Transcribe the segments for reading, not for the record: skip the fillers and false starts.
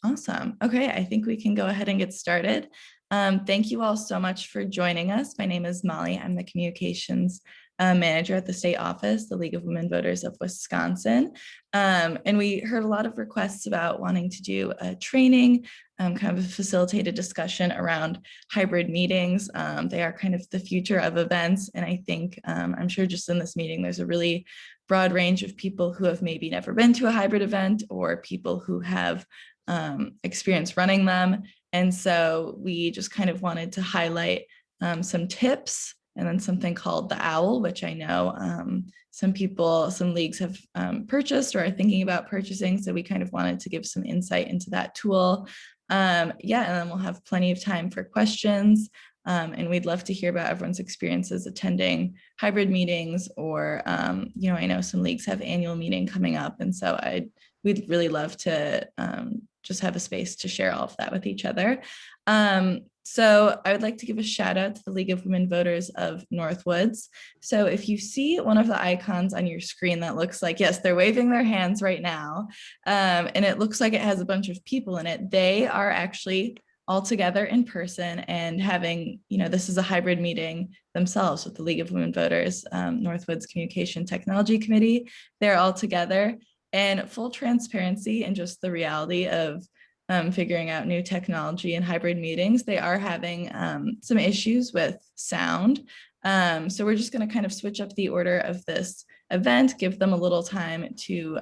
Awesome. Okay, I think we can go ahead and get started. Thank you all so much for joining us. My name is Molly. I'm the communications manager at the state office, the League of Women Voters of Wisconsin. And we heard a lot of requests about wanting to do a training, kind of a facilitated discussion around hybrid meetings. They are kind of the future of events. And I think, I'm sure just in this meeting, there's a really broad range of people who have maybe never been to a hybrid event or people who have experience running them. And so we just kind of wanted to highlight some tips and then something called the OWL, which I know some leagues have purchased or are thinking about purchasing. So we kind of wanted to give some insight into that tool. And then we'll have plenty of time for questions. And we'd love to hear about everyone's experiences attending hybrid meetings or, I know some leagues have annual meeting coming up. And so we'd really love to just have a space to share all of that with each other. So I would like to give a shout out to the League of Women Voters of Northwoods. So if you see one of the icons on your screen that looks like, yes, they're waving their hands right now, and it looks like it has a bunch of people in it, they are actually all together in person and having, this is a hybrid meeting themselves with the League of Women Voters, Northwoods Communication Technology Committee. They're all together. And full transparency and just the reality of figuring out new technology and hybrid meetings, they are having some issues with sound. So we're just going to kind of switch up the order of this event, give them a little time to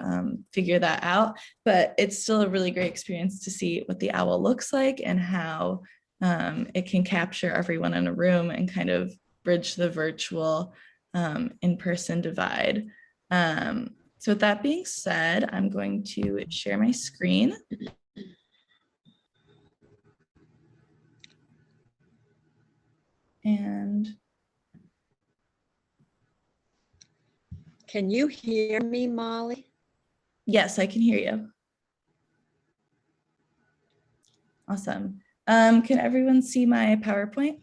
figure that out. But it's still a really great experience to see what the OWL looks like and how it can capture everyone in a room and kind of bridge the virtual in-person divide. So with that being said, I'm going to share my screen. And can you hear me, Molly? Yes, I can hear you. Awesome. Can everyone see my PowerPoint?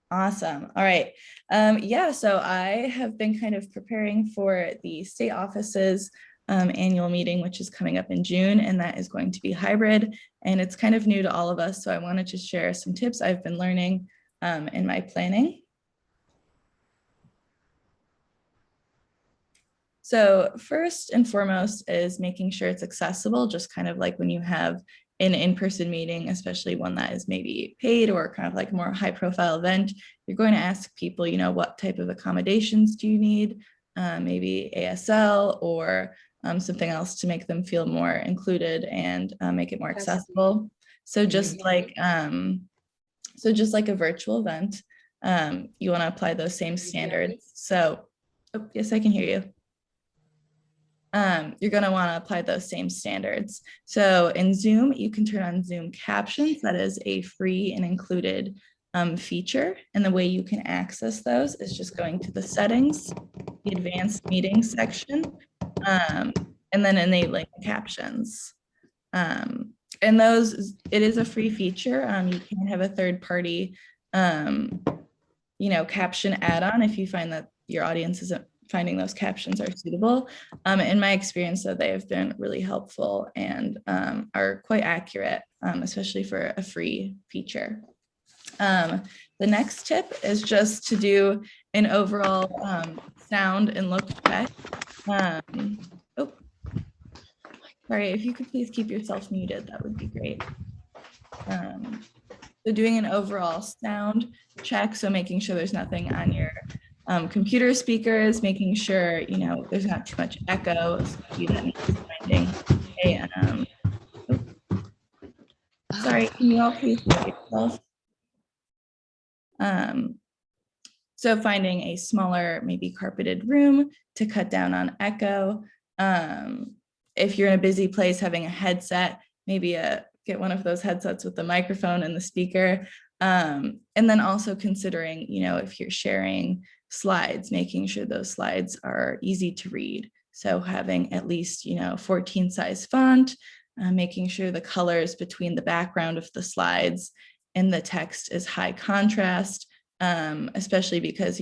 Awesome. All right. So I have been kind of preparing for the state office's annual meeting, which is coming up in June, and that is going to be hybrid. And it's kind of new to all of us. So I wanted to share some tips I've been learning in my planning. So first and foremost is making sure it's accessible, just kind of like when you have an in-person meeting, especially one that is maybe paid or kind of like more high profile event, you're going to ask people, what type of accommodations do you need? Maybe ASL or something else to make them feel more included and make it more accessible. So just like a virtual event, you want to apply those same standards. So, oh, yes, I can hear you. You're going to want to apply those same standards. So in Zoom, you can turn on Zoom captions. That is a free and included feature. And the way you can access those is just going to the settings, the advanced meetings section, and then enabling captions. And it is a free feature. You can have a third party, caption add-on if you find that your audience isn't finding those captions are suitable. In my experience, though, they have been really helpful and are quite accurate, especially for a free feature. The next tip is just to do an overall sound and look check. Sorry, if you could please keep yourself muted, that would be great. So doing an overall sound check, so making sure there's nothing on your computer speakers, making sure, there's not too much echo. So that means finding a, sorry, can you all please mute yourself? So finding a smaller, maybe carpeted room to cut down on echo. If you're in a busy place, having a headset, maybe get one of those headsets with the microphone and the speaker. And then also considering, if you're sharing slides, making sure those slides are easy to read. So having at least, 14 size font, making sure the colors between the background of the slides and the text is high contrast, especially because,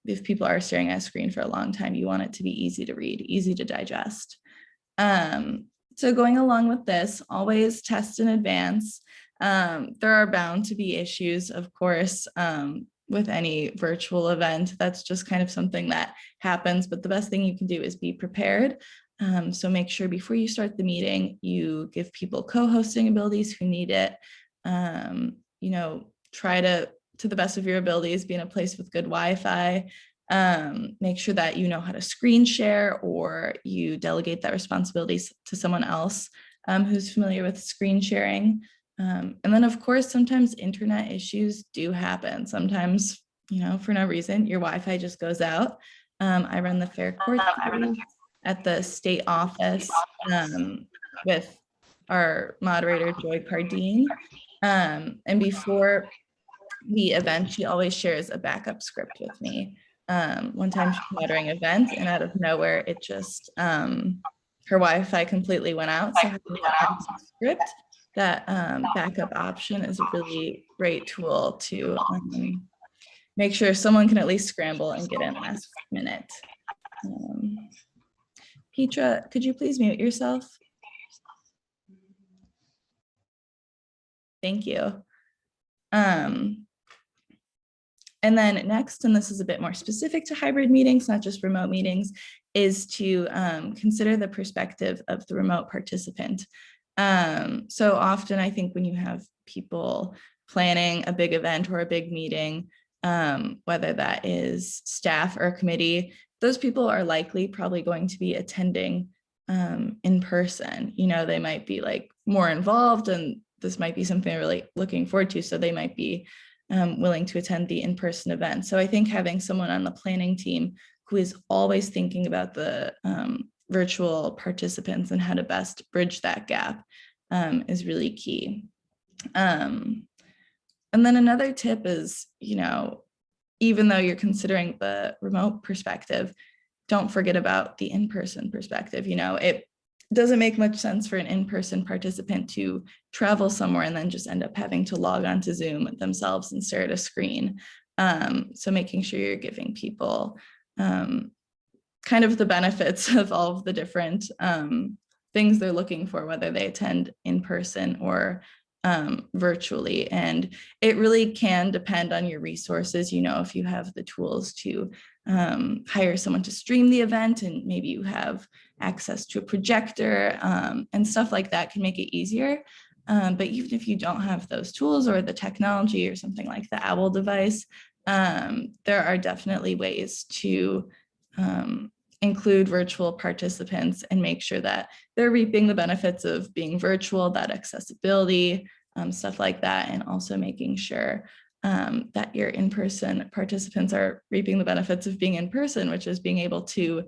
if people are staring at a screen for a long time, you want it to be easy to read, easy to digest. So going along with this, always test in advance. There are bound to be issues, of course, with any virtual event. That's just kind of something that happens, but the best thing you can do is be prepared. So make sure before you start the meeting, you give people co-hosting abilities who need it. Try to the best of your abilities, be in a place with good Wi-Fi. Make sure that you know how to screen share, or you delegate that responsibility to someone else who's familiar with screen sharing. And then of course, sometimes internet issues do happen. Sometimes, for no reason, your Wi-Fi just goes out. I run the Fair Court at the state office with our moderator, Joy Cardine. And before the event, she always shares a backup script with me. One time she's moderating an event, and out of nowhere, it just, her Wi-Fi completely went out. So having that backup script, that backup option is a really great tool to make sure someone can at least scramble and get in last minute. Petra, could you please mute yourself? Thank you. And then next, and this is a bit more specific to hybrid meetings, not just remote meetings, is to consider the perspective of the remote participant. So often I think when you have people planning a big event or a big meeting, whether that is staff or a committee, those people are likely probably going to be attending in person. They might be like more involved, and this might be something they're really looking forward to. So they might be willing to attend the in-person event. So I think having someone on the planning team who is always thinking about the virtual participants and how to best bridge that gap is really key. And then another tip is, even though you're considering the remote perspective, don't forget about the in-person perspective. It doesn't make much sense for an in-person participant to travel somewhere and then just end up having to log on to Zoom themselves and stare at a screen. So making sure you're giving people kind of the benefits of all of the different things they're looking for, whether they attend in person or virtually. And it really can depend on your resources. If you have the tools to hire someone to stream the event, and maybe you have access to a projector and stuff like that, can make it easier. But even if you don't have those tools or the technology or something like the Owl device, there are definitely ways to include virtual participants and make sure that they're reaping the benefits of being virtual, that accessibility, stuff like that, and also making sure that your in-person participants are reaping the benefits of being in person, which is being able to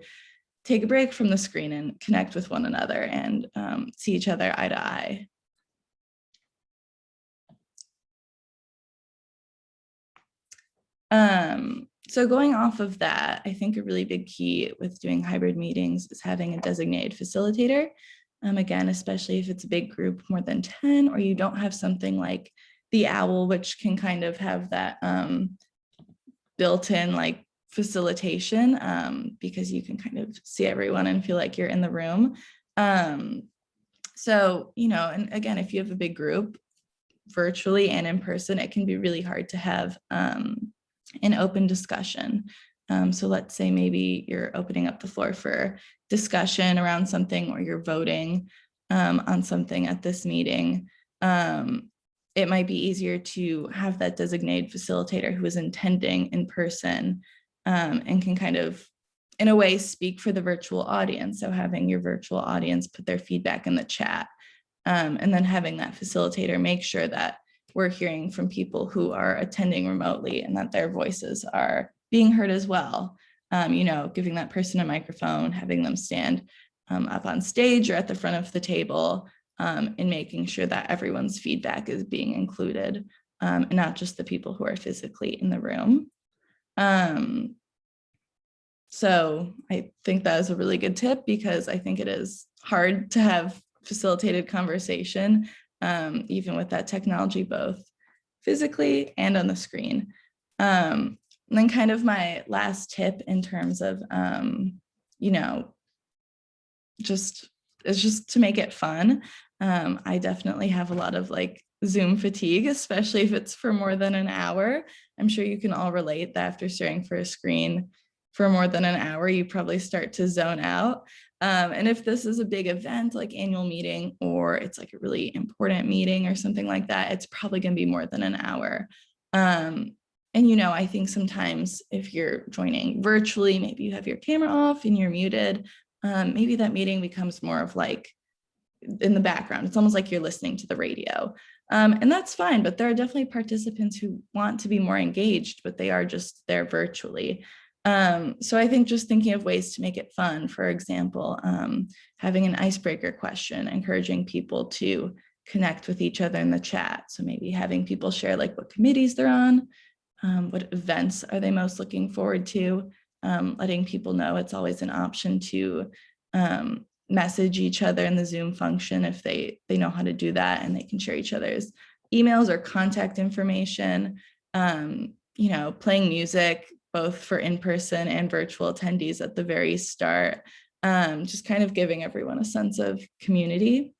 take a break from the screen and connect with one another and see each other eye to eye. So going off of that, I think a really big key with doing hybrid meetings is having a designated facilitator. Again, especially if it's a big group, more than 10, or you don't have something like the Owl, which can kind of have that built-in like facilitation because you can kind of see everyone and feel like you're in the room. So, and again, if you have a big group, virtually and in person, it can be really hard to have an open discussion. So let's say maybe you're opening up the floor for discussion around something, or you're voting on something at this meeting. It might be easier to have that designated facilitator who is attending in person and can kind of, in a way, speak for the virtual audience. So having your virtual audience put their feedback in the chat, and then having that facilitator make sure that we're hearing from people who are attending remotely and that their voices are being heard as well. Giving that person a microphone, having them stand up on stage or at the front of the table, and making sure that everyone's feedback is being included, and not just the people who are physically in the room. So I think that is a really good tip, because I think it is hard to have facilitated conversation, even with that technology, both physically and on the screen. And then kind of my last tip in terms of, just it's just to make it fun. I definitely have a lot of like Zoom fatigue, especially if it's for more than an hour. I'm sure you can all relate that after staring for a screen for more than an hour, you probably start to zone out. And if this is a big event like annual meeting, or it's like a really important meeting or something like that, it's probably going to be more than an hour. And, you know, I think sometimes if you're joining virtually, maybe you have your camera off and you're muted, maybe that meeting becomes more of like in the background. It's almost like you're listening to the radio. And that's fine, but there are definitely participants who want to be more engaged, but they are just there virtually. So I think just thinking of ways to make it fun, for example, having an icebreaker question, encouraging people to connect with each other in the chat. So maybe having people share like what committees they're on, what events are they most looking forward to, letting people know it's always an option to message each other in the Zoom function if they know how to do that, and they can share each other's emails or contact information. You know, playing music both for in-person and virtual attendees at the very start, just kind of giving everyone a sense of community.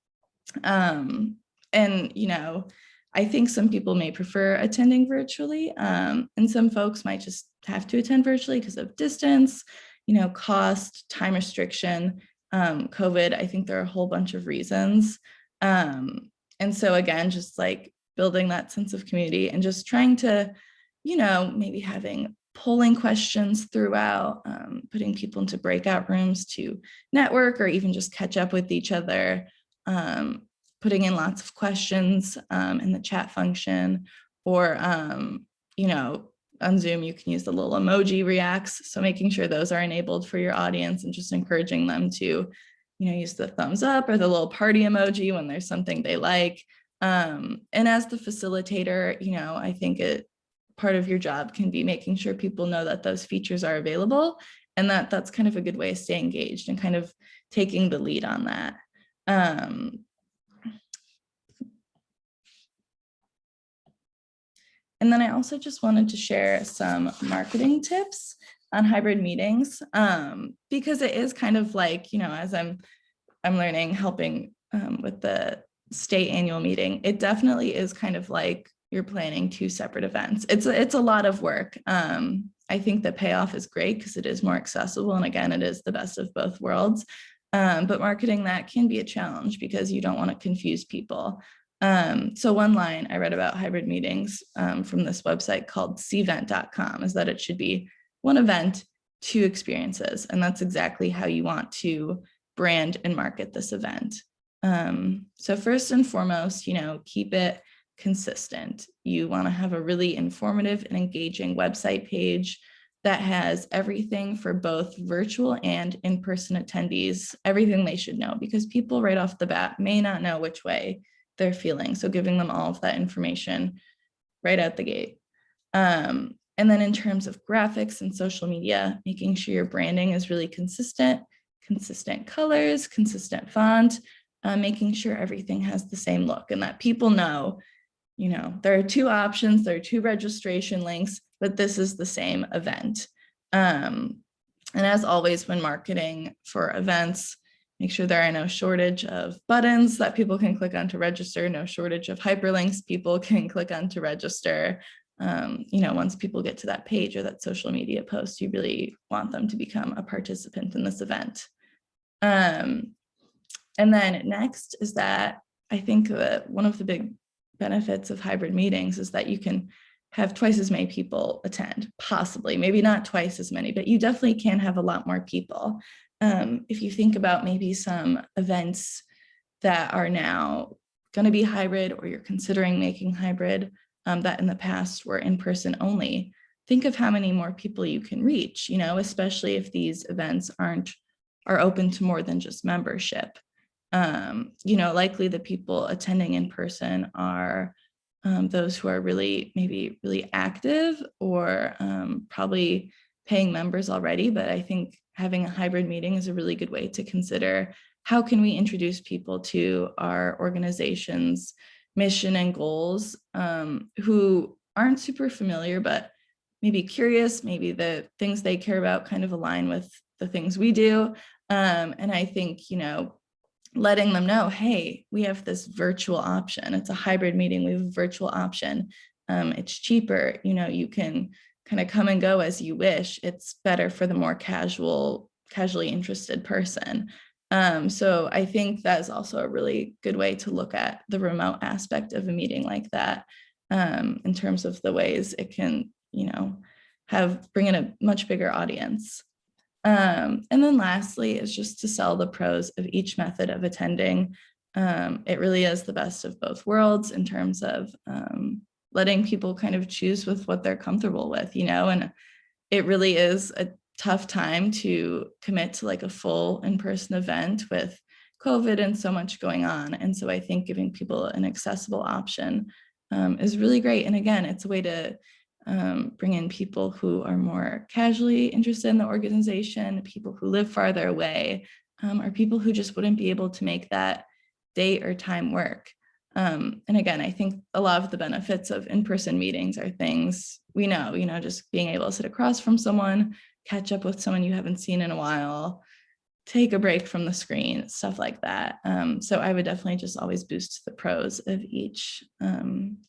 And, you know, I think some people may prefer attending virtually, and some folks might just have to attend virtually because of distance, you know, cost, time restriction, COVID. I think there are a whole bunch of reasons. And so again, just like building that sense of community and just trying to, you know, maybe having polling questions throughout, putting people into breakout rooms to network or even just catch up with each other, putting in lots of questions in the chat function, or, you know, on Zoom, you can use the little emoji reacts. So making sure those are enabled for your audience and just encouraging them to, you know, use the thumbs up or the little party emoji when there's something they like. And as the facilitator, you know, I think part of your job can be making sure people know that those features are available, and that's kind of a good way to stay engaged and kind of taking the lead on that. And then I also just wanted to share some marketing tips on hybrid meetings, because it is kind of like, you know, as I'm learning, helping with the state annual meeting, it definitely is kind of like you're planning two separate events. It's a lot of work. I think the payoff is great because it is more accessible. And again, it is the best of both worlds. But marketing that can be a challenge because you don't want to confuse people. So one line I read about hybrid meetings from this website called cvent.com is that it should be one event, two experiences. And that's exactly how you want to brand and market this event. So first and foremost, you know, keep it consistent. You want to have a really informative and engaging website page that has everything for both virtual and in-person attendees, everything they should know, because people right off the bat may not know which way they're feeling. So giving them all of that information right out the gate. And then in terms of graphics and social media, making sure your branding is really consistent colors, consistent font, making sure everything has the same look and that people know, you know, there are two options, there are two registration links, but this is the same event. And as always, when marketing for events, make sure there are no shortage of buttons that people can click on to register, no shortage of hyperlinks people can click on to register. You know, once people get to that page or that social media post, you really want them to become a participant in this event. And then next is that I think one of the big benefits of hybrid meetings is that you can have twice as many people attend, possibly, maybe not twice as many, but you definitely can have a lot more people. If you think about maybe some events that are now going to be hybrid, or you're considering making hybrid, that in the past were in person only, think of how many more people you can reach, you know, especially if these events are open to more than just membership. You know, likely the people attending in person are those who are maybe really active, or probably paying members already. But I think having a hybrid meeting is a really good way to consider how can we introduce people to our organization's mission and goals, who aren't super familiar, but maybe curious, maybe the things they care about kind of align with the things we do. And I think, you know, letting them know, hey, we have this virtual option. It's a hybrid meeting. We have a virtual option. It's cheaper. You know, you can kind of come and go as you wish. It's better for the more casually interested person. So I think that is also a really good way to look at the remote aspect of a meeting like that, in terms of the ways it can, you know, bring in a much bigger audience. And then lastly is just to sell the pros of each method of attending. It really is the best of both worlds in terms of letting people kind of choose with what they're comfortable with, you know, and it really is a tough time to commit to like a full in-person event with COVID and so much going on. And so I think giving people an accessible option is really great. And again, it's a way to bring in people who are more casually interested in the organization, people who live farther away, or people who just wouldn't be able to make that date or time work. And again, I think a lot of the benefits of in-person meetings are things we know, you know, just being able to sit across from someone, catch up with someone you haven't seen in a while, take a break from the screen, stuff like that. So I would definitely just always boost the pros of each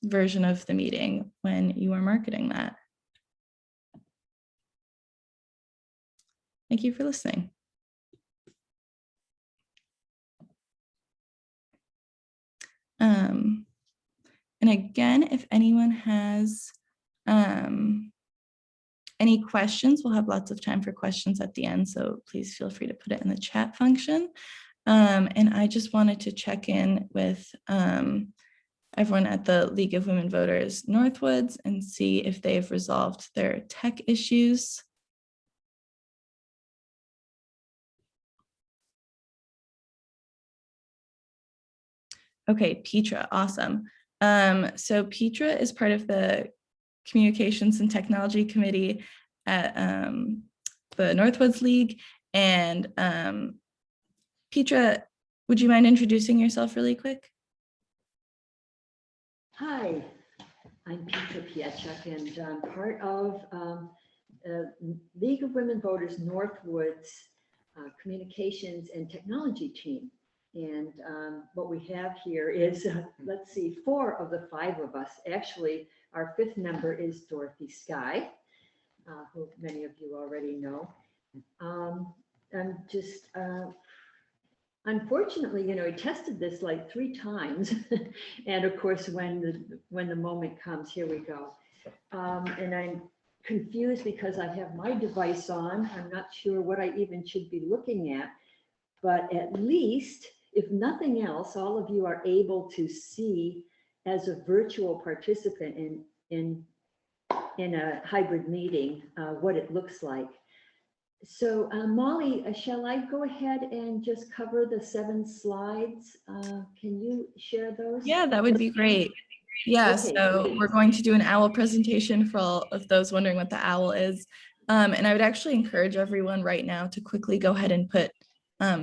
version of the meeting when you are marketing that. Thank you for listening. And again, if anyone has any questions, we'll have lots of time for questions at the end, so please feel free to put it in the chat function. And I just wanted to check in with everyone at the League of Women Voters Northwoods and see if they've resolved their tech issues. Okay, Petra, awesome. So Petra is part of the Communications and Technology Committee at the Northwoods League. And Petra, would you mind introducing yourself really quick? Hi, I'm Petra Piechuk, and I'm part of League of Women Voters Northwoods Communications and Technology team. And what we have here is, let's see, 4 of the 5 of us. Actually, our 5th member is Dorothy Skye, who many of you already know. I'm just, unfortunately, you know, we tested this like 3 times. And of course, when the moment comes, here we go. And I'm confused because I have my device on. I'm not sure what I even should be looking at, but at least, if nothing else, all of you are able to see as a virtual participant in a hybrid meeting what it looks like. So Molly, shall I go ahead and just cover the 7 slides? Can you share those? Yeah, that would be great. Yeah, Okay, so great. we're going to do an OWL presentation for all of those wondering what the OWL is. And I would actually encourage everyone right now to quickly go ahead and put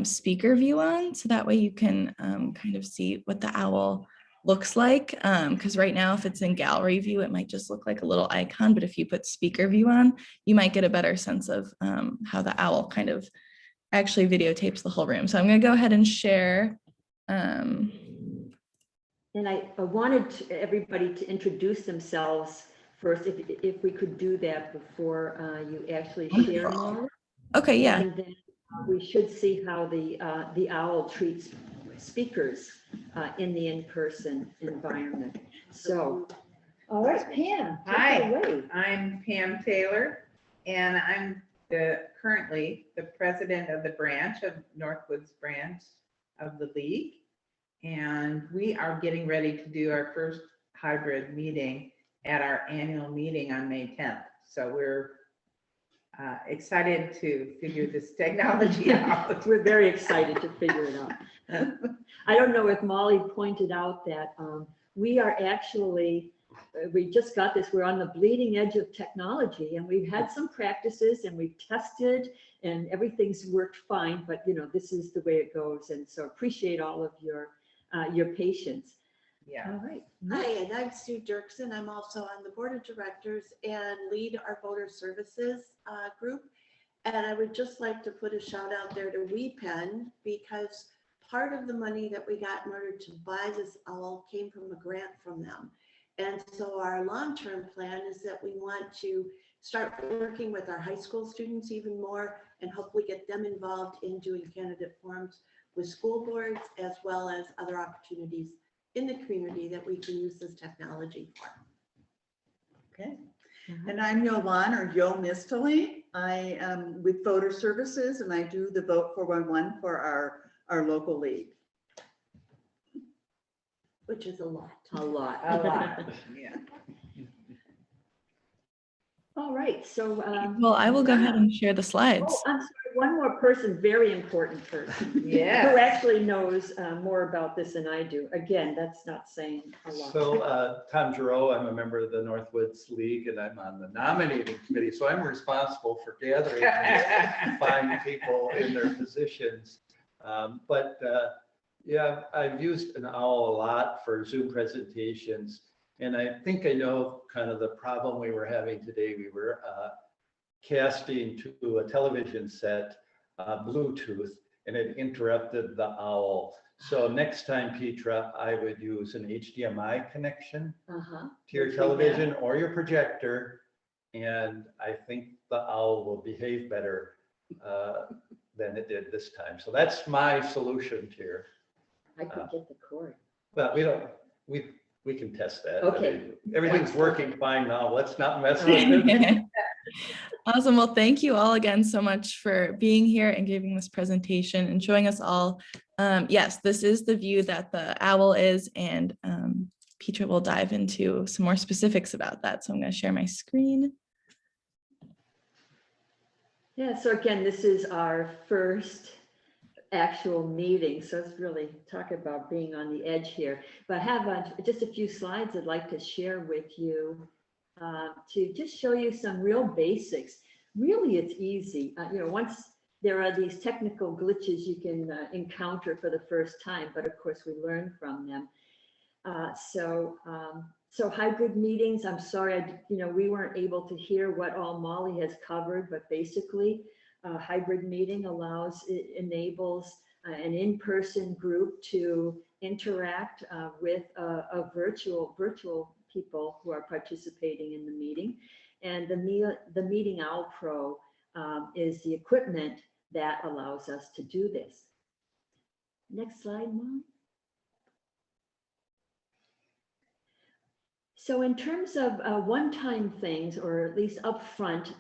speaker view on, so that way you can kind of see what the OWL looks like. Because right now, if it's in gallery view, it might just look like a little icon, but if you put speaker view on, you might get a better sense of how the OWL kind of actually videotapes the whole room. So I'm going to go ahead and share. And I wanted everybody to introduce themselves first, if we could do that before you actually share, Molly. Okay, yeah. And then we should see how the OWL treats speakers in the in-person environment. So, all right, Pam, take it away. I'm Pam Taylor, and I'm currently the president of the branch of Northwoods branch of the League. And we are getting ready to do our first hybrid meeting at our annual meeting on May 10th. So we're excited to figure this technology out. We're very excited to figure it out. I don't know if Molly pointed out that we are actually, we just got this, we're on the bleeding edge of technology, and we've had some practices and we've tested and everything's worked fine, but you know, this is the way it goes. And so appreciate all of your patience. Yeah. All right. Hi, and I'm Sue Dirksen. I'm also on the board of directors and lead our voter services group. And I would just like to put a shout out there to WePen, because part of the money that we got in order to buy this owl came from a grant from them. And so our long-term plan is that we want to start working with our high school students even more and hopefully get them involved in doing candidate forums with school boards, as well as other opportunities in the community that we can use this technology for. Okay. And I'm Yolan, or Yo Mistily. I am with Voter Services, and I do the Vote 411 for our local league. Which is a lot. A lot. A lot, yeah. All right, so. Well, I will go ahead and share the slides. Oh, I'm sorry, one more person, very important person. Yeah. Who actually knows more about this than I do. Again, that's not saying a lot. So Tom Giroux, I'm a member of the Northwoods League, and I'm on the nominating committee. So I'm responsible for gathering and finding people in their positions. Yeah, I've used an owl a lot for Zoom presentations. And I think I know kind of the problem we were having today. We were casting to a television set, Bluetooth, and it interrupted the owl. So next time, Petra, I would use an HDMI connection to your television or your projector. And I think the owl will behave better than it did this time. So that's my solution here. I could get the cord. Well, we can test that. Okay. I mean, everything's working fine now. Let's not mess with it. Awesome. Well, thank you all again so much for being here and giving this presentation and showing us all. Yes, this is the view that the owl is, and Petra will dive into some more specifics about that. So I'm going to share my screen. Yeah, so again, this is our first actual meeting. So it's really talk about being on the edge here. But I have just a few slides I'd like to share with you to just show you some real basics. Really, it's easy. Once there are these technical glitches you can encounter for the first time, but of course we learn from them. So hybrid meetings, I'm sorry, we weren't able to hear what all Molly has covered, but basically a hybrid meeting enables an in-person group to interact with a virtual people who are participating in the meeting. And the Meeting Owl Pro is the equipment that allows us to do this. Next slide, Molly. So in terms of one-time things, or at least upfront,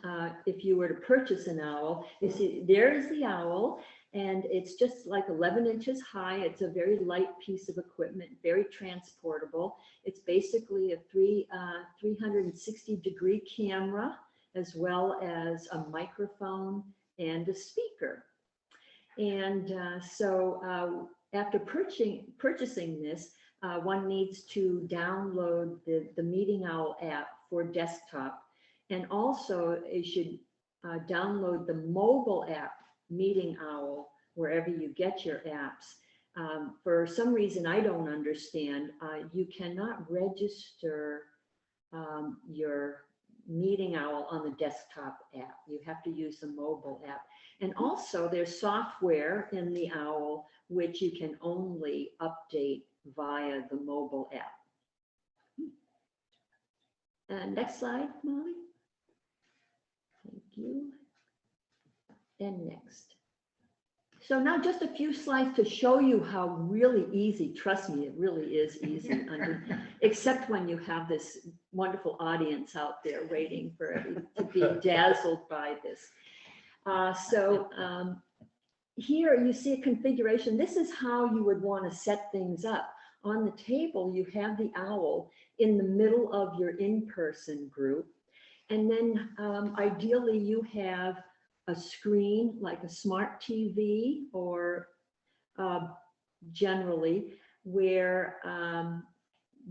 if you were to purchase an owl, you see there is the owl, and it's just like 11 inches high. It's a very light piece of equipment, very transportable. It's basically a 360-degree camera, as well as a microphone and a speaker. And after purchasing this, one needs to download the Meeting Owl app for desktop, and also you should download the mobile app Meeting Owl wherever you get your apps. For some reason I don't understand, you cannot register your Meeting Owl on the desktop app. You have to use the mobile app. And also there's software in the Owl which you can only update via the mobile app. And next slide, Molly. Thank you. And next. So now just a few slides to show you how really easy, trust me, it really is easy, except when you have this wonderful audience out there waiting for everyone to be dazzled by this. Here you see a configuration. This is how you would want to set things up. On the table, you have the owl in the middle of your in-person group. And then ideally you have a screen like a smart TV, or generally where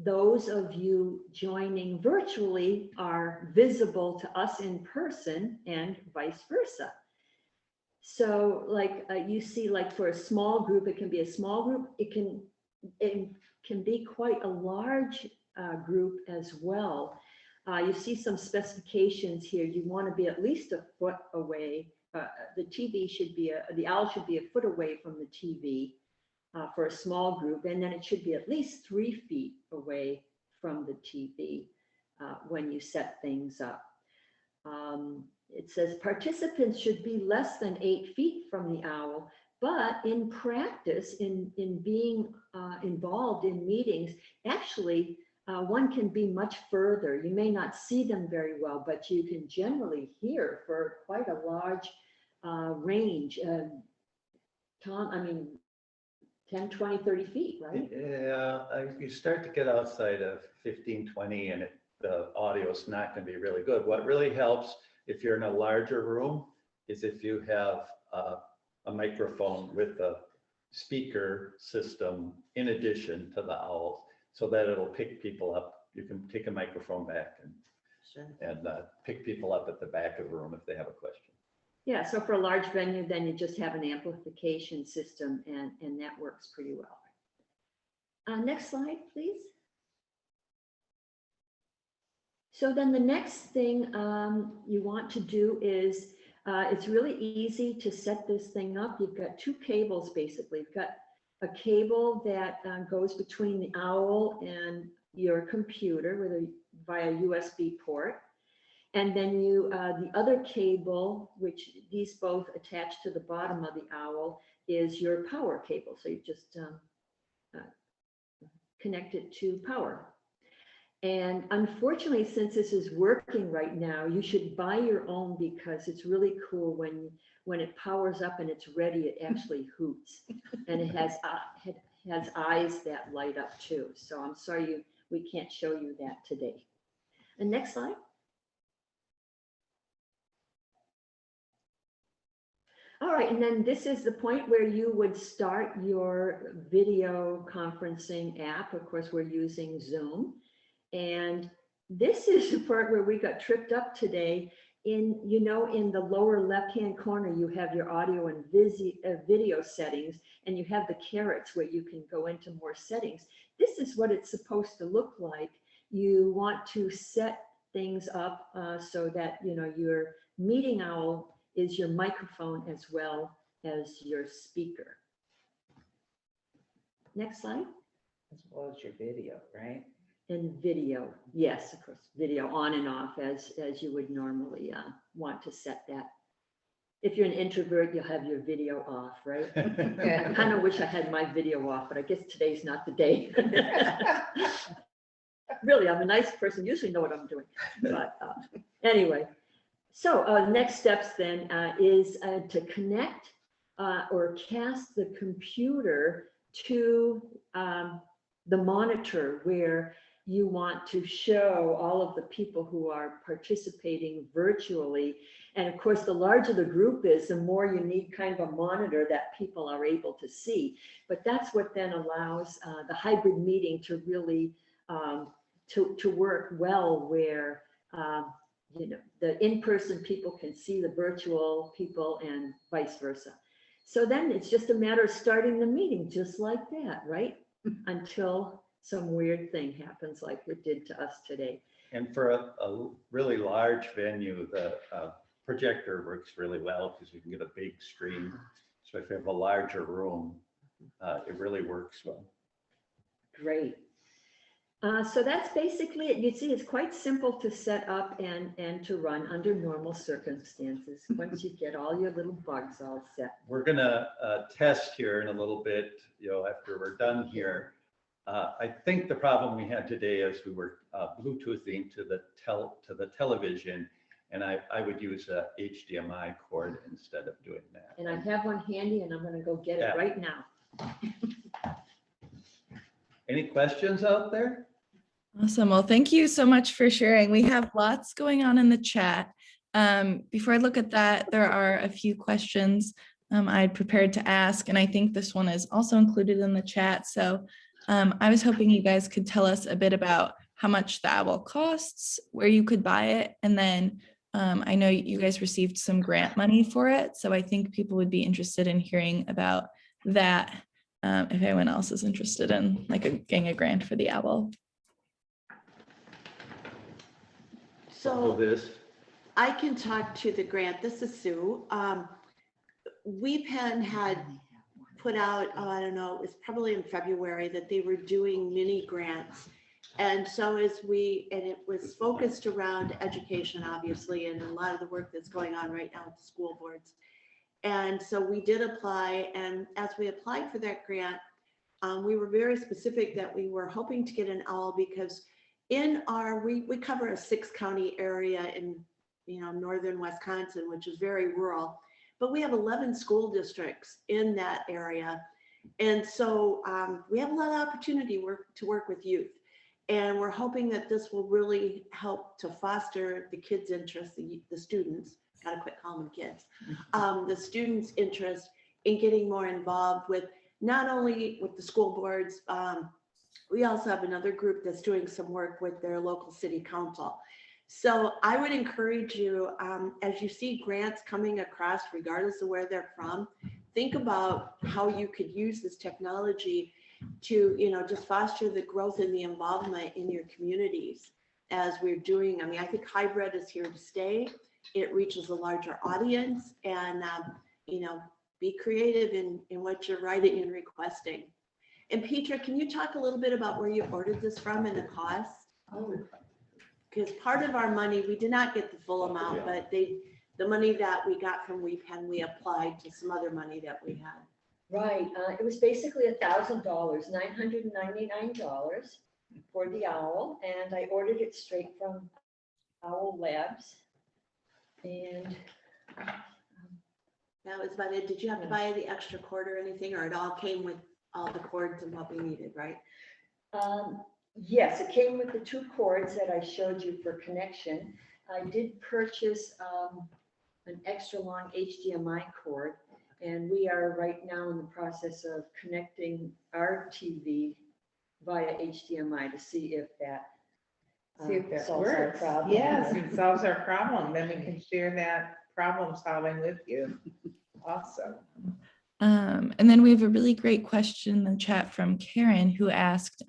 those of you joining virtually are visible to us in person, and vice versa. So like you see, like for a small group, it can be a small group. It can be quite a large group as well. You see some specifications here. You want to be at least a foot away. The owl should be a foot away from the TV. for a small group, and then it should be at least 3 feet away from the TV when you set things up. It says participants should be less than 8 feet from the owl, but in practice, in being involved in meetings, actually, one can be much further. You may not see them very well, but you can generally hear for quite a large range. Tom, I mean, 10, 20, 30 feet, right? Yeah, you start to get outside of 15, 20 and the audio is not going to be really good. What really helps if you're in a larger room is if you have a microphone with a speaker system in addition to the owl, so that it'll pick people up. You can take a microphone back and pick people up at the back of the room if they have a question. Yeah, so for a large venue, then you just have an amplification system and that works pretty well. Next slide, please. So then the next thing you want to do is, it's really easy to set this thing up. You've got 2 cables, basically. You've got a cable that goes between the owl and your computer via USB port. And then the other cable, which these both attach to the bottom of the owl, is your power cable. So you just connect it to power. And unfortunately, since this is working right now, you should buy your own because it's really cool when it powers up and it's ready, it actually hoots. And it has eyes that light up too. So I'm sorry we can't show you that today. And next slide. All right, and then this is the point where you would start your video conferencing app. Of course, we're using Zoom. And this is the part where we got tripped up today. In the lower left-hand corner, you have your audio and video settings, and you have the carrots where you can go into more settings. This is what it's supposed to look like. You want to set things up so that, your meeting owl is your microphone as well as your speaker. Next slide. As well as your video, right? And video, yes, of course, video on and off as you would normally want to set that. If you're an introvert, you'll have your video off, right? I kind of wish I had my video off, but I guess today's not the day. Really, I'm a nice person, usually know what I'm doing. But anyway, so next steps then is to connect or cast the computer to the monitor where you want to show all of the people who are participating virtually. And of course, the larger the group is, the more you need kind of a monitor that people are able to see. But that's what then allows the hybrid meeting to really to work well, where the in-person people can see the virtual people and vice versa. So then it's just a matter of starting the meeting just like that, right? Until some weird thing happens like it did to us today. And for a really large venue, the projector works really well because you can get a big screen. So if you have a larger room, it really works well. Great. So that's basically it. You see, it's quite simple to set up and to run under normal circumstances once you get all your little bugs all set. We're gonna test here in a little bit, after we're done here. I think the problem we had today is we were Bluetoothing to the television, and I would use a HDMI cord instead of doing that. And I have one handy, and I'm going to go get it right now. Any questions out there? Awesome. Well, thank you so much for sharing. We have lots going on in the chat. Before I look at that, there are a few questions I had prepared to ask, and I think this one is also included in the chat. So I was hoping you guys could tell us a bit about how much the owl costs, where you could buy it, and then I know you guys received some grant money for it, so I think people would be interested in hearing about that if anyone else is interested in getting a grant for the owl. So This. I can talk to the grant. This is Sue. We've had put out, oh, I don't know, it was probably in February that they were doing mini grants. And so and it was focused around education, obviously, and a lot of the work that's going on right now with the school boards. And so we did apply, and as we applied for that grant, we were very specific that we were hoping to get an owl because we cover a 6-county area in, northern Wisconsin, which is very rural, but we have 11 school districts in that area. And so we have a lot of opportunity to work with youth. And we're hoping that this will really help to foster the kids' interest, the students, gotta quit calling them kids, the students' interest in getting more involved with not only with the school boards, we also have another group that's doing some work with their local city council. So I would encourage you, as you see grants coming across, regardless of where they're from, think about how you could use this technology to, just foster the growth and the involvement in your communities as we're doing. I mean, I think hybrid is here to stay. It reaches a larger audience, and, be creative in what you're writing and requesting. And Petra, can you talk a little bit about where you ordered this from and the cost? Because part of our money, we did not get the full amount, but the money that we got from WePen, we applied to some other money that we had. Right, it was basically $1,000, $999 for the owl, and I ordered it straight from Owl Labs. And That was about it. Did you have to buy the extra cord or anything, or it all came with all the cords and what we needed, right? yes, it came with the 2 cords that I showed you for connection. I did purchase an extra long HDMI cord, and we are right now in the process of connecting our TV via HDMI to see if that See if that solves our works. problem. Yes, it solves our problem. Then we can share that problem solving with you. Awesome. And then we have a really great question in the chat from Karen, who asked,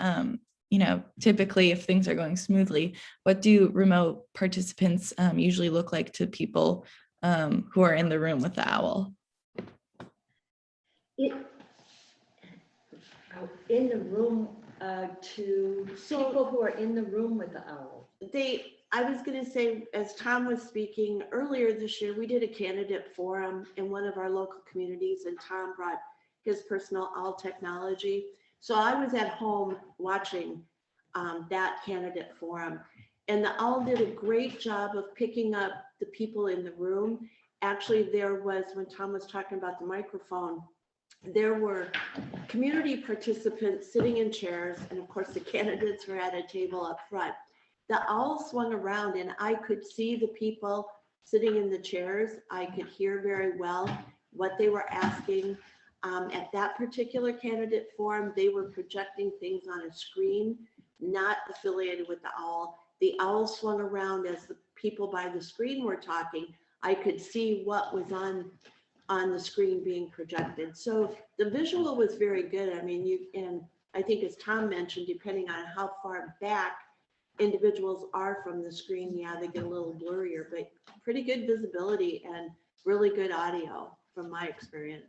typically if things are going smoothly, what do remote participants usually look like to people who are in the room with the owl? In the room to people who are in the room with the owl. I was going to say, as Tom was speaking earlier this year, we did a candidate forum in one of our local communities, and Tom brought his personal owl technology. So I was at home watching that candidate forum, and the owl did a great job of picking up the people in the room. Actually, there was, when Tom was talking about the microphone, there were community participants sitting in chairs, and of course the candidates were at a table up front. The owl swung around and I could see the people sitting in the chairs. I could hear very well what they were asking. At that particular candidate forum, they were projecting things on a screen, not affiliated with the owl. The owl swung around as the people by the screen were talking. I could see what was on the screen being projected. So the visual was very good. I mean, and I think as Tom mentioned, depending on how far back individuals are from the screen, yeah, they get a little blurrier, but pretty good visibility and really good audio from my experience.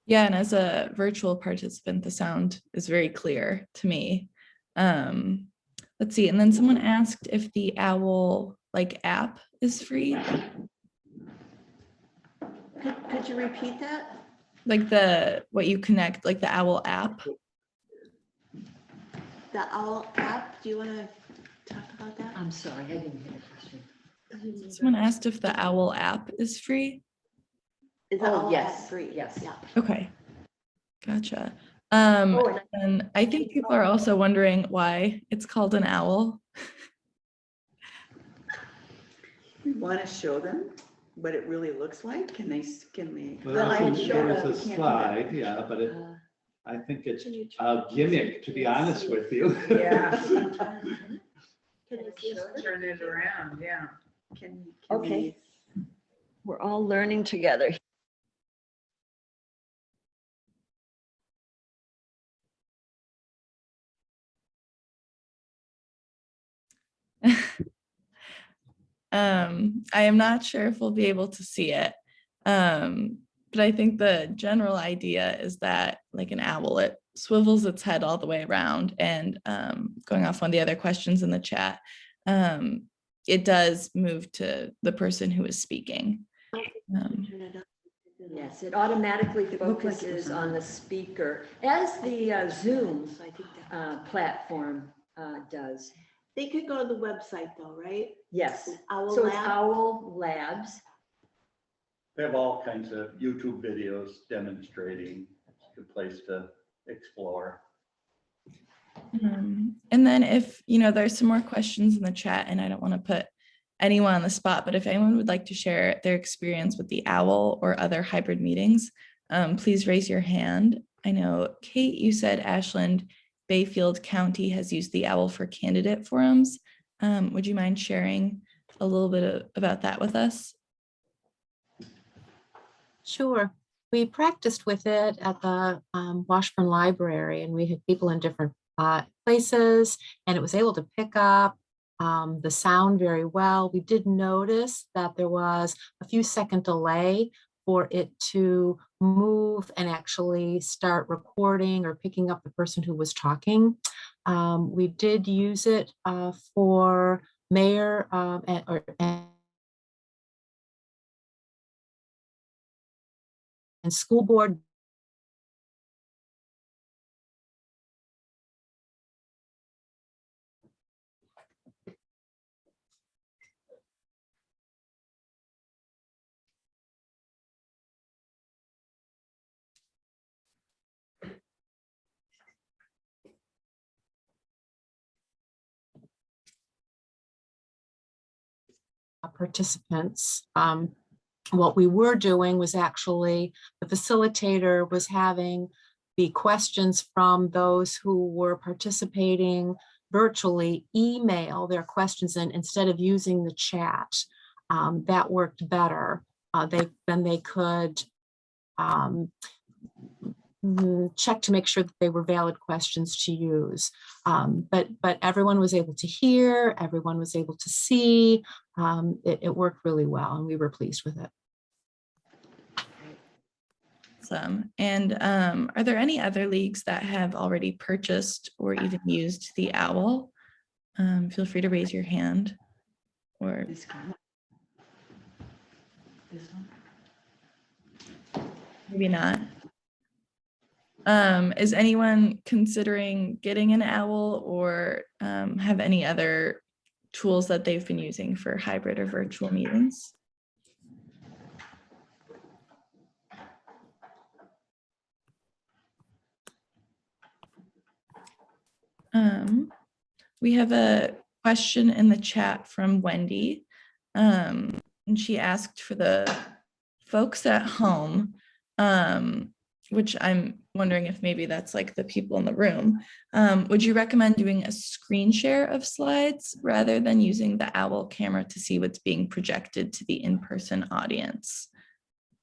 Yeah, and as a virtual participant, the sound is very clear to me. Let's see, and then someone asked if the owl app is free. Could you repeat that? What you connect, the owl app. The owl app, do you want to talk about that? I'm sorry, I didn't hear the question. Someone asked if the owl app is free. Is the owl yes, app free? yes. Yeah. Okay, gotcha. Oh, And I think people are also wondering why it's called an owl. We want to show them what it really looks like. Can they? Well, I had shown There's up. a slide, yeah, but I think it's Can you a gimmick, to be honest with you. Yeah. Can I see it? Turn it around, yeah. Can Okay. We're all learning together. I am not sure if we'll be able to see it, But I think the general idea is that like an owl, it swivels its head all the way around. And going off one of the other questions in the chat, it does move to the person who is speaking. Turn it up. Yes, it automatically It looked like it focuses was on on. the speaker, as the Zoom So I think that platform does. they could go to the website though, right? Yes, Owl so it's Lab. Owl Labs. They have all kinds of YouTube videos demonstrating. It's a good place to explore. And then if, there's some more questions in the chat, and I don't want to put anyone on the spot, but if anyone would like to share their experience with the OWL or other hybrid meetings, please raise your hand. I know, Kate, you said Ashland Bayfield County has used the OWL for candidate forums. Would you mind sharing a little bit about that with us? Sure. We practiced with it at the Washburn Library, and we had people in different places, and it was able to pick up the sound very well. We did notice that there was a few second delay for it to move and actually start recording or picking up the person who was talking. We did use it for mayor and school board participants. What we were doing was actually the facilitator was having the questions from those who were participating virtually email their questions in instead of using the chat. That worked better. Then they could check to make sure that they were valid questions to use. But everyone was able to hear, everyone was able to see. It worked really well, and we were pleased with it. Awesome. And are there any other leagues that have already purchased or even used the OWL? Feel free to raise your hand. Or This one. This one. maybe not. Is anyone considering getting an OWL or have any other tools that they've been using for hybrid or virtual meetings? We have a question in the chat from Wendy, and she asked for the folks at home, which I'm wondering if maybe that's like the people in the room. Would you recommend doing a screen share of slides rather than using the OWL camera to see what's being projected to the in-person audience?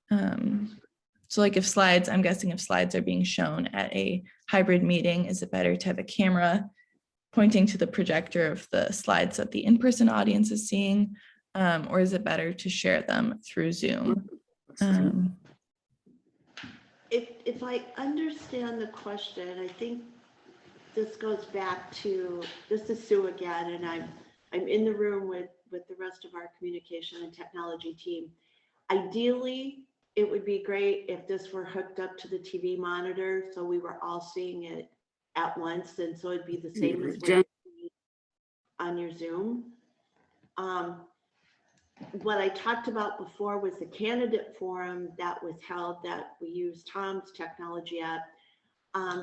So like if slides, I'm guessing if slides are being shown at a hybrid meeting, is it better to have a camera pointing to the projector of the slides that the in-person audience is seeing, or is it better to share them through Zoom? If I understand the question, I think this goes back to, this is Sue again, and I'm in the room with the rest of our communication and technology team. Ideally, it would be great if this were hooked up to the TV monitor, so we were all seeing it at once, and so it'd be the same as what you see on your Zoom. What I talked about before was the candidate forum that was held that we used Tom's technology at.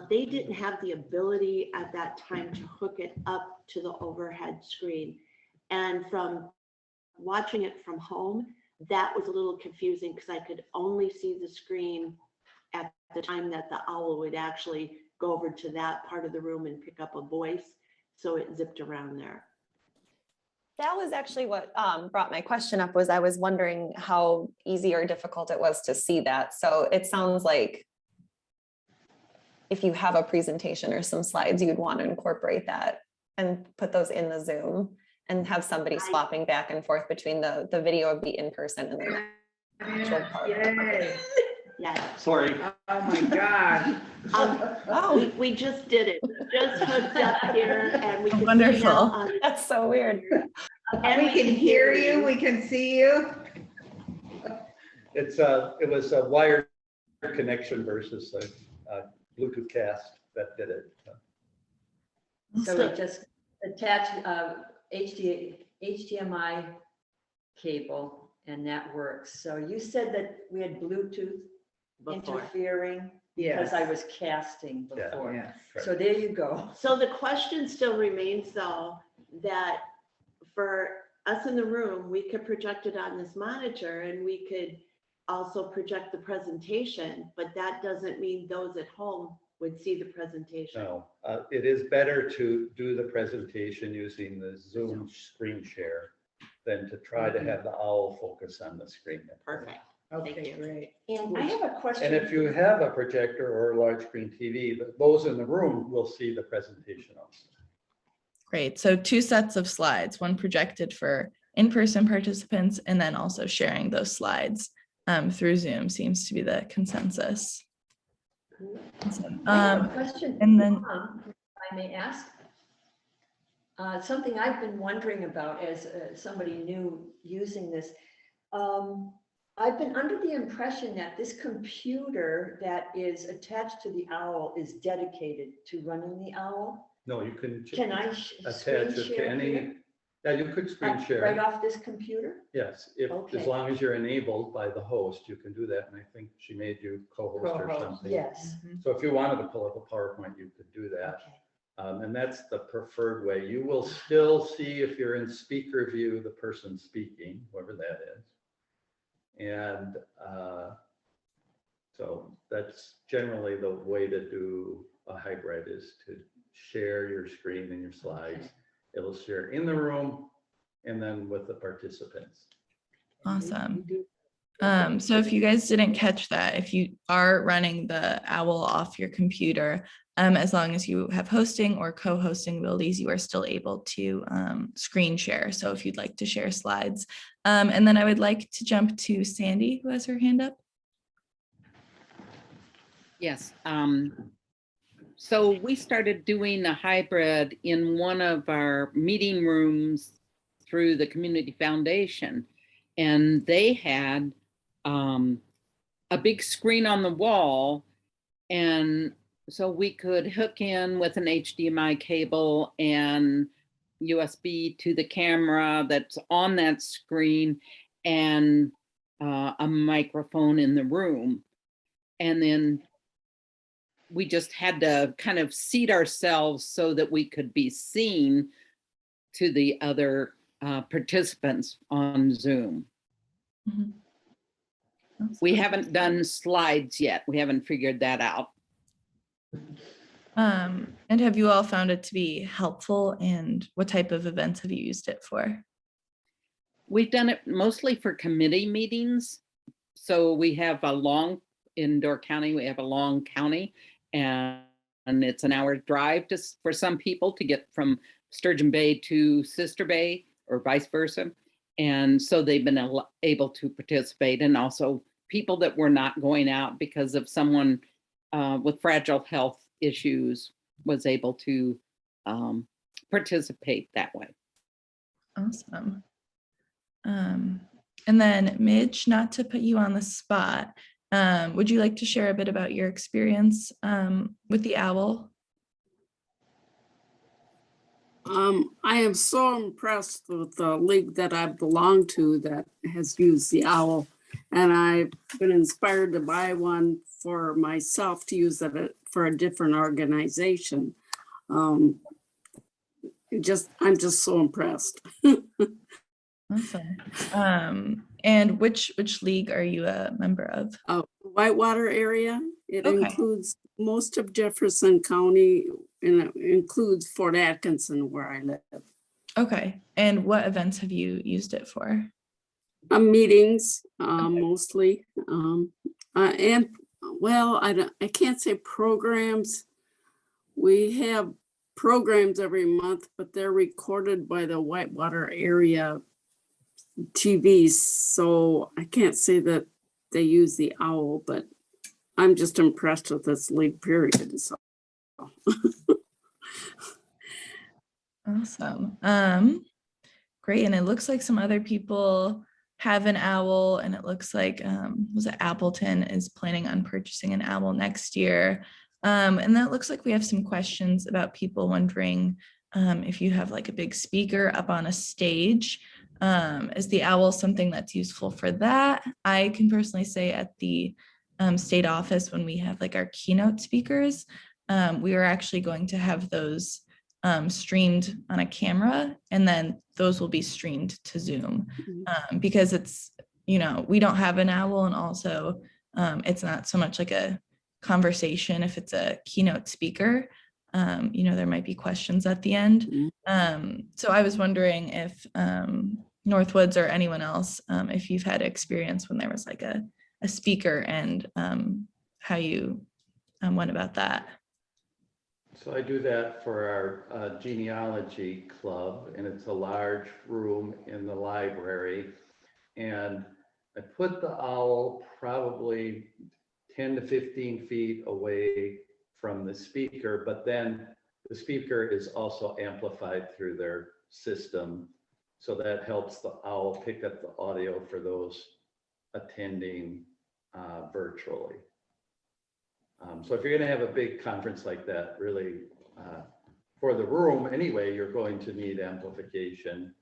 They didn't have the ability at that time to hook it up to the overhead screen. And from watching it from home, that was a little confusing because I could only see the screen at the time that the OWL would actually go over to that part of the room and pick up a voice. So it zipped around there. That was actually what brought my question up, was I was wondering how easy or difficult it was to see that. So it sounds like if you have a presentation or some slides, you'd want to incorporate that and put those in the Zoom and have somebody swapping back and forth between the video of the in-person and the actual part. Yay. Yeah. Sorry. Oh, my gosh. We just did it. We just hooked up here and we can see Wonderful. now on. That's so weird. And We can hear you, we can see you. It was a wired connection versus a Bluetooth cast that did it. So we just attach HDMI cable and that works. So you said that we had Bluetooth interfering because Yes. I was casting Yeah. before. Yes. So there you go. So the question still remains though, that for us in the room, we could project it on this monitor and we could also project the presentation, but that doesn't mean those at home would see the presentation. No, it is better to do the presentation using the Zoom screen share than to try to have the owl focus on the screen. Perfect. Okay, great. And I have a question. And if you have a projector or a large screen TV, those in the room will see the presentation also. Great. So 2 sets of slides, one projected for in-person participants and then also sharing those slides through Zoom seems to be the consensus. Awesome. I have a question, and then- if I may ask. Something I've been wondering about as somebody new using this. I've been under the impression that this computer that is attached to the owl is dedicated to running the owl. No, you can Can I attach screen it to share any, here? yeah, you could screen Right share. off this computer? Yes, if, Okay. as long as you're enabled by the host, you can do that. And I think she made you co-host or Co-host, something. Yes. So if you wanted to pull up a PowerPoint, you could do that. Okay. And that's the preferred way. You will still see if you're in speaker view, the person speaking, whoever that is. And so that's generally the way to do a hybrid is to share your screen and your slides. Okay. It'll share in the room and then with the participants. Awesome. So if you guys didn't catch that, if you are running the owl off your computer, as long as you have hosting or co-hosting abilities, you are still able to screen share. So if you'd like to share slides. And then I would like to jump to Sandy, who has her hand up. Yes. So we started doing a hybrid in one of our meeting rooms through the Community Foundation. And they had a big screen on the wall. And so we could hook in with an HDMI cable and USB to the camera that's on that screen and a microphone in the room. And then we just had to kind of seat ourselves so that we could be seen to the other participants on Zoom. Mhm. We haven't done slides yet. We haven't figured that out. And have you all found it to be helpful, and what type of events have you used it for? We've done it mostly for committee meetings. So we have a long, in Door County, we have a long county, and it's an hour drive for some people to get from Sturgeon Bay to Sister Bay or vice versa. And so they've been able to participate, and also people that were not going out because of someone with fragile health issues was able to participate that way. Awesome. And then Midge, not to put you on the spot, would you like to share a bit about your experience with the owl? I am so impressed with the league that I belong to that has used the owl. And I've been inspired to buy one for myself to use it for a different organization. I'm just so impressed. Awesome. And which league are you a member of? Whitewater area. It Okay. includes most of Jefferson County, and it includes Fort Atkinson where I live. Okay. And what events have you used it for? Meetings, mostly. And well, I can't say programs. We have programs every month, but they're recorded by the Whitewater area TV. So I can't say that they use the owl, but I'm just impressed with this league period. So Awesome. Great. And it looks like some other people have an owl, and it looks like was it Appleton is planning on purchasing an owl next year. And then it looks like we have some questions about people wondering if you have like a big speaker up on a stage. Is the owl something that's useful for that? I can personally say at the state office, when we have like our keynote speakers, we are actually going to have those streamed on a camera, and then those will be streamed to Zoom because it's, you know, we don't have an owl, and also it's not so much like a conversation. If it's a keynote speaker, you know, there might be questions at the end. So I was wondering if Northwoods or anyone else, if you've had experience when there was like a speaker, and how you went about that. So I do that for our genealogy club, and it's a large room in the library. And I put the owl probably 10 to 15 feet away from the speaker, but then the speaker is also amplified through their system. So that helps the owl pick up the audio for those attending virtually. So if you're going to have a big conference like that, really, for the room anyway, you're going to need amplification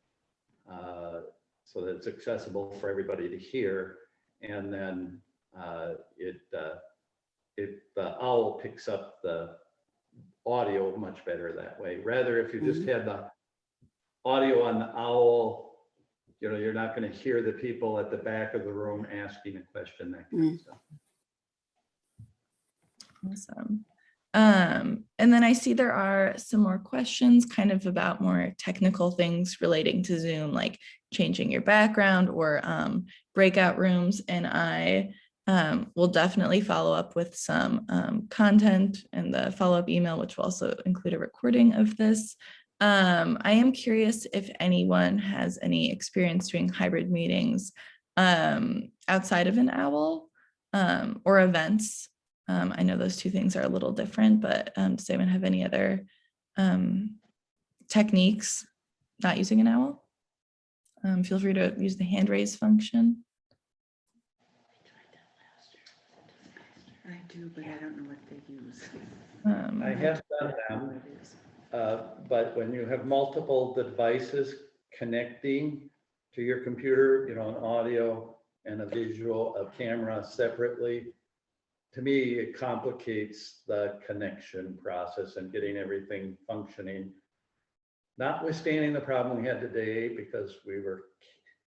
so that it's accessible for everybody to hear. And then the owl picks up the audio much better that way. Rather, if you just had the audio on the owl, you know, you're not going to hear the people at the back of the room asking a question, that kind of stuff. Awesome. And then I see there are some more questions kind of about more technical things relating to Zoom, like changing your background or breakout rooms. And I will definitely follow up with some content in the follow-up email, which will also include a recording of this. I am curious if anyone has any experience doing hybrid meetings outside of an owl or events. I know those two things are a little different, but does anyone have any other techniques not using an owl? Feel free to use the hand raise function. I do, but I don't know what they use. I have done them, but when you have multiple devices connecting to your computer, you know, an audio and a visual, a camera separately, to me, it complicates the connection process and getting everything functioning. Notwithstanding the problem we had today, because we were,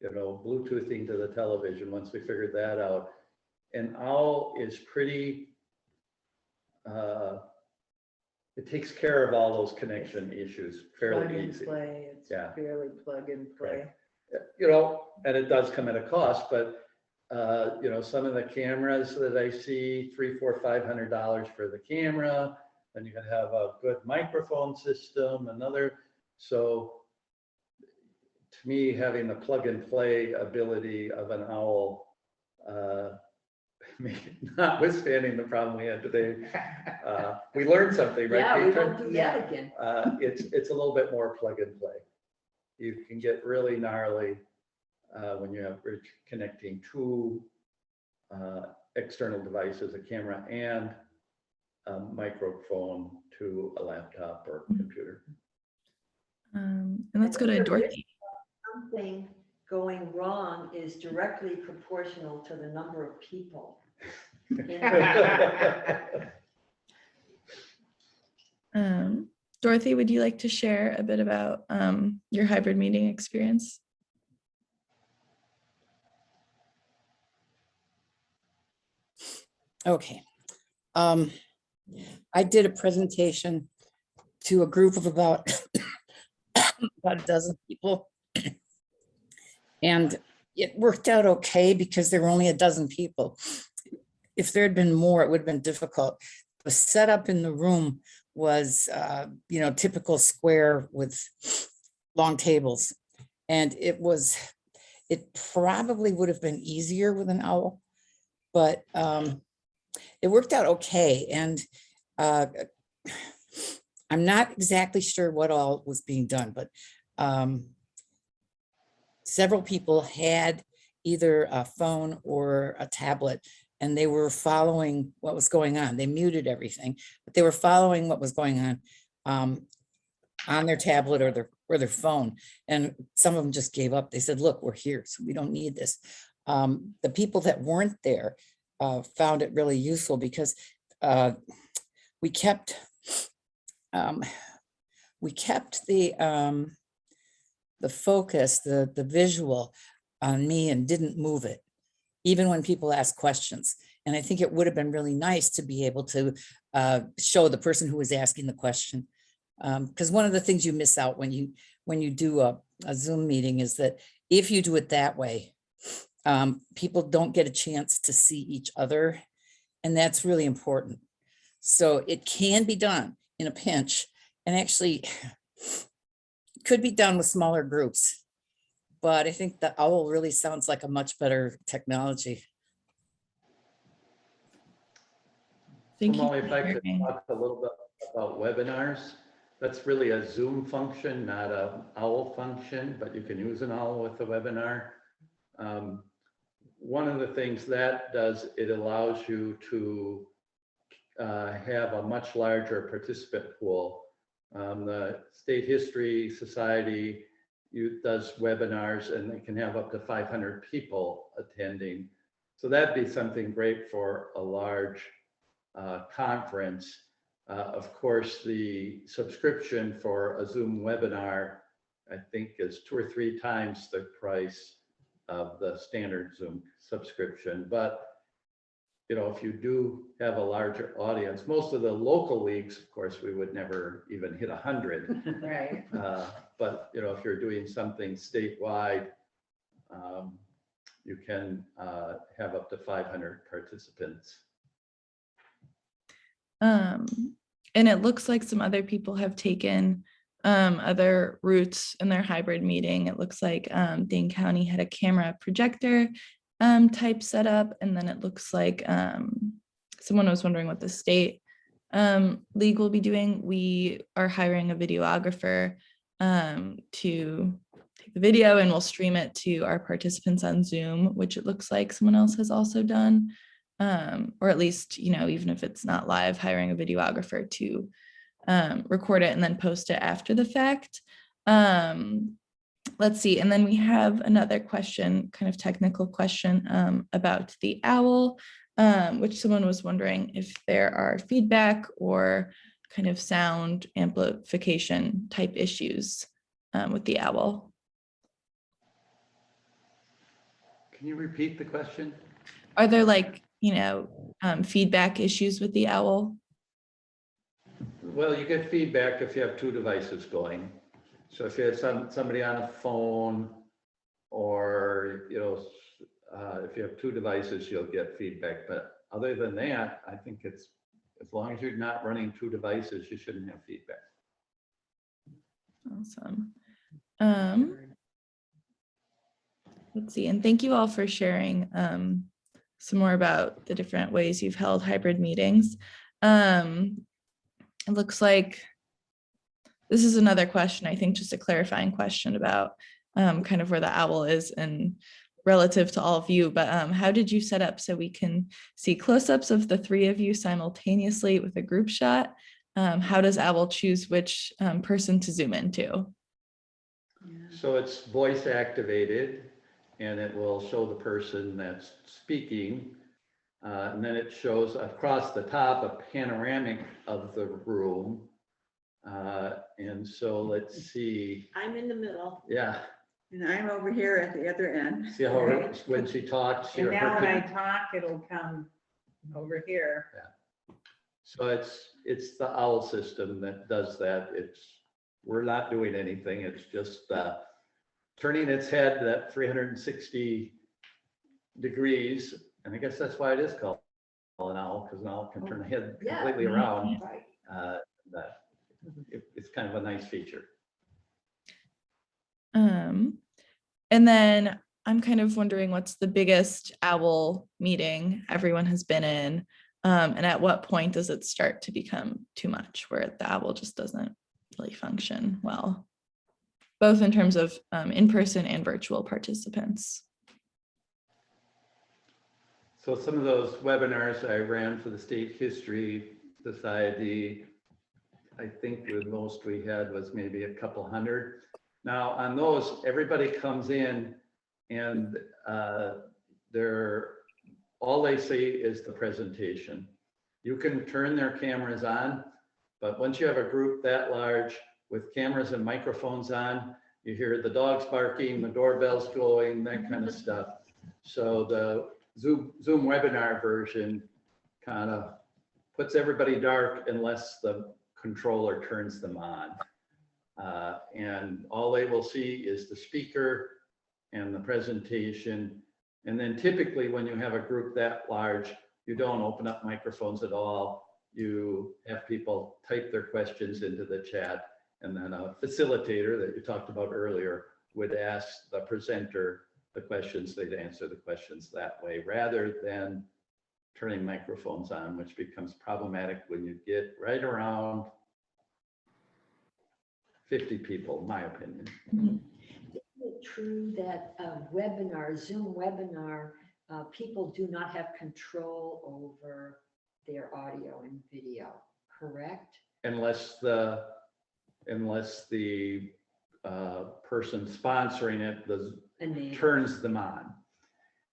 you know, Bluetoothing to the television once we figured that out. An owl is pretty, it takes care of all those connection issues fairly easy. Play, it's fairly plug and play. You know, and it does come at a cost, but you know, some of the cameras that I see, $300, $400, $500 for the camera, then you can have a good microphone system, another. So to me, having the plug and play ability of an owl, notwithstanding the problem we had today, we learned something, right? Yeah, we Peter? won't do that again. It's a little bit more plug and play. You can get really gnarly when you're connecting two external devices, a camera and a microphone to a laptop or computer. And let's go to Dorothy. Something going wrong is directly proportional to the number of people. Dorothy, would you like to share a bit about your hybrid meeting experience? Okay. I did a presentation to a group of about a dozen people. And it worked out okay because there were only a dozen people. If there had been more, it would have been difficult. The setup in the room was, you know, typical square with long tables. And it probably would have been easier with an owl, but it worked out okay. And uh, I'm not exactly sure what all was being done, but several people had either a phone or a tablet, and they were following what was going on. They muted everything, but they were following what was going on their tablet or their phone. And some of them just gave up. They said, look, we're here, so we don't need this. The people that weren't there found it really useful because we kept the focus, the visual on me and didn't move it, even when people asked questions. And I think it would have been really nice to be able to show the person who was asking the question. Because one of the things you miss out when you do a Zoom meeting is that if you do it that way, people don't get a chance to see each other. And that's really important. So it can be done in a pinch, and actually could be done with smaller groups. But I think the OWL really sounds like a much better technology. Thank you. Molly, for if I could sharing. talk a little bit about webinars, that's really a Zoom function, not a OWL function, but you can use an OWL with a webinar. One of the things that does, it allows you to have a much larger participant pool. The State History Society does webinars, and they can have up to 500 people attending. So that'd be something great for a large conference. Of course, the subscription for a Zoom webinar, I think, is 2 or 3 times the price of the standard Zoom subscription. But you know, if you do have a larger audience, most of the local leagues, of course, we would never even hit 100. Right. But you know, if you're doing something statewide, you can have up to 500 participants. And it looks like some other people have taken other routes in their hybrid meeting. It looks like Dane County had a camera projector type setup, and then it looks like someone was wondering what the state league will be doing. We are hiring a videographer to take the video, and we'll stream it to our participants on Zoom, which it looks like someone else has also done. Or at least, you know, even if it's not live, hiring a videographer to record it and then post it after the fact. Let's see. And then we have another question, kind of technical question about the OWL, which someone was wondering if there are feedback or kind of sound amplification type issues with the OWL. Can you repeat the question? Are there like, you know, feedback issues with the OWL? Well, you get feedback if you have 2 devices going. So if you have somebody on a phone, or you know, if you have 2 devices, you'll get feedback. But other than that, I think it's, as long as you're not running 2 devices, you shouldn't have feedback. Awesome. Let's see, and thank you all for sharing some more about the different ways you've held hybrid meetings. It looks like this is another question, I think just a clarifying question about kind of where the OWL is and relative to all of you, but how did you set up so we can see close-ups of the 3 of you simultaneously with a group shot? How does OWL choose which person to zoom into? So it's voice activated, and it will show the person that's speaking. And then it shows across the top a panoramic of the room. And so let's see. I'm in the middle. Yeah. And I'm over here at the other end. See how when she talks, And now when I her, talk, it'll come over here. so it's the OWL system that does that. We're not doing anything. It's just turning its head that 360 degrees. And I guess that's why it is called an OWL, because an owl can turn the head completely around. It's kind of a nice feature. And then I'm kind of wondering what's the biggest OWL meeting everyone has been in? And at what point does it start to become too much where the owl just doesn't really function well, both in terms of in-person and virtual participants. So some of those webinars I ran for the State History Society, I think the most we had was maybe a couple hundred. Now on those, everybody comes in and all they see is the presentation. You can turn their cameras on, but once you have a group that large with cameras and microphones on, you hear the dogs barking, the doorbells going, that kind of stuff. So the Zoom webinar version kind of puts everybody dark unless the controller turns them on. And all they will see is the speaker and the presentation. And then typically when you have a group that large, you don't open up microphones at all. You have people type their questions into the chat, and then a facilitator that you talked about earlier would ask the presenter the questions, they'd answer the questions that way, rather than turning microphones on, which becomes problematic when you get right around 50 people, in my opinion. Isn't it true that Zoom webinar, people do not have control over their audio and video, correct? Unless the person sponsoring it turns them on.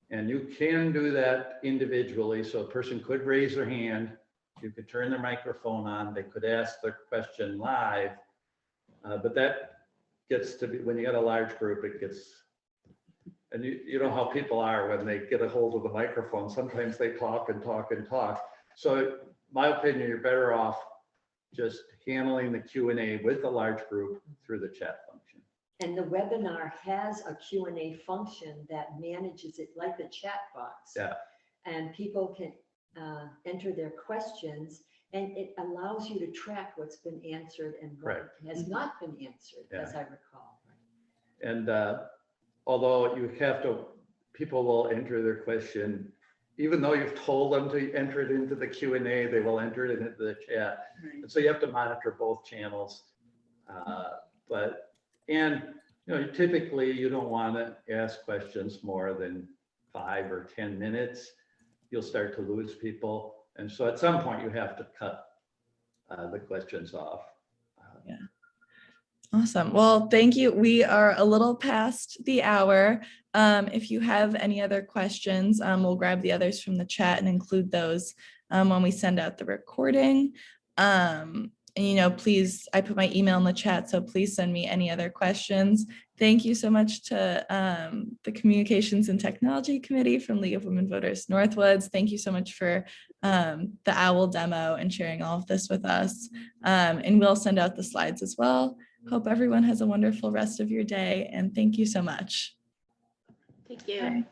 And you can do that individually. So a person could raise their hand, you could turn their microphone on, they could ask their question live. But that gets to be, when you got a large group, it gets, and you know how people are when they get a hold of the microphone, sometimes they talk and talk and talk. So my opinion, you're better off just handling the Q&A with the large group through the chat function. And the webinar has a Q&A function that manages it like the chat box. Yeah. And people can enter their questions, and it allows you to track what's been answered and what has not been answered, as I recall. And although you have to, people will enter their question, even though you've told them to enter it into the Q&A, they will enter it into the chat. Right. And so you have to monitor both channels. And you know, typically you don't want to ask questions more than 5 or 10 minutes. You'll start to lose people. And so at some point you have to cut the questions off. Yeah. Awesome. Well, thank you. We are a little past the hour. If you have any other questions, we'll grab the others from the chat and include those when we send out the recording. And, you know, please, I put my email in the chat, so please send me any other questions. Thank you so much to the Communications and Technology Committee from League of Women Voters Northwoods. Thank you so much for the OWL demo and sharing all of this with us. And we'll send out the slides as well. Hope everyone has a wonderful rest of your day, and thank you so much. Thank you. Bye.